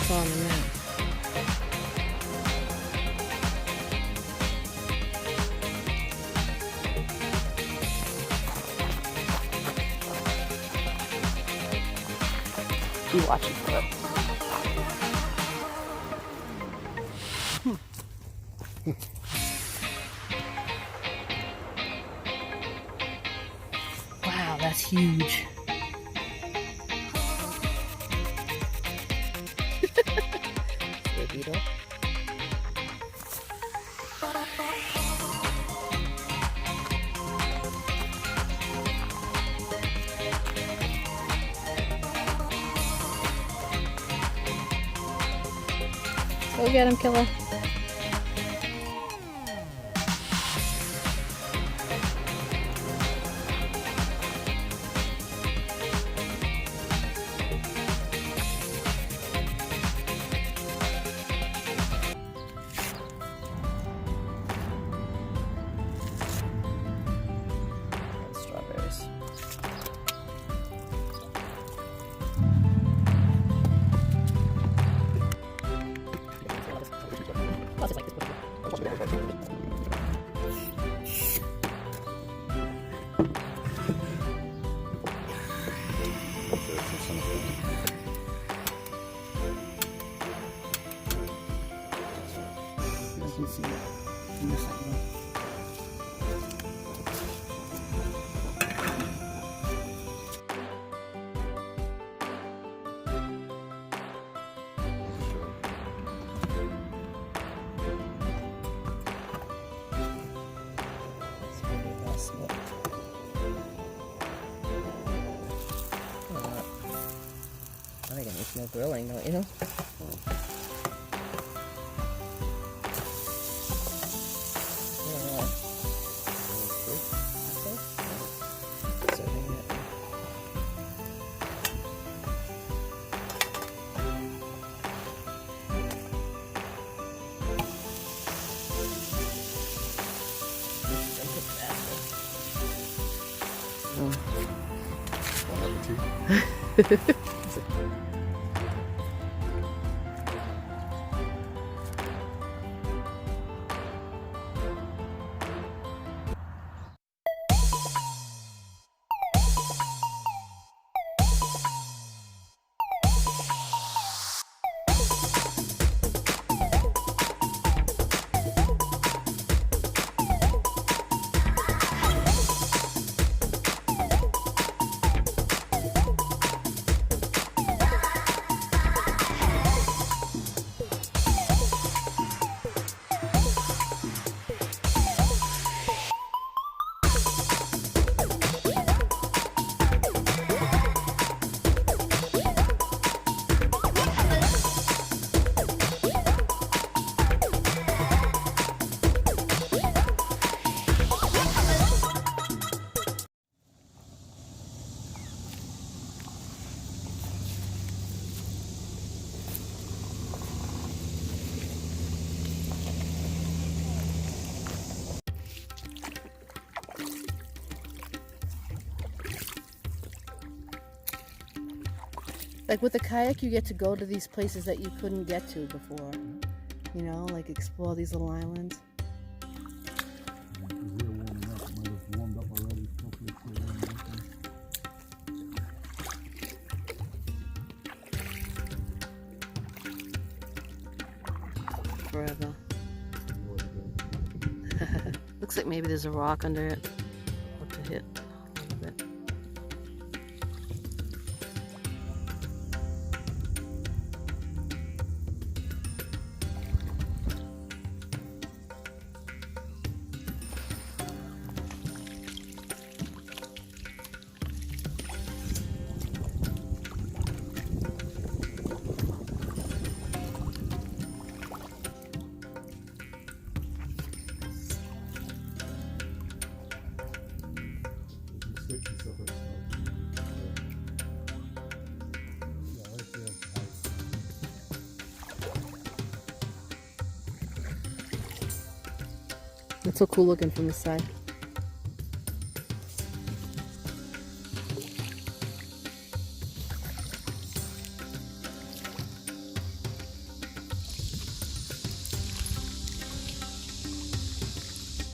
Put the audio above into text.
On the map. Be watching for it. Wow, that's huge. Beetle. Go get him, killer. I think it needs more grilling, don't you? Like with the kayak, you get to go to these places that you couldn't get to before. You know, like explore these little islands. We're warming up. Might have warmed up already. Hopefully it's still warming up. Forever. Looks like maybe there's a rock under it. What to hit a little bit. That's so cool looking from the side.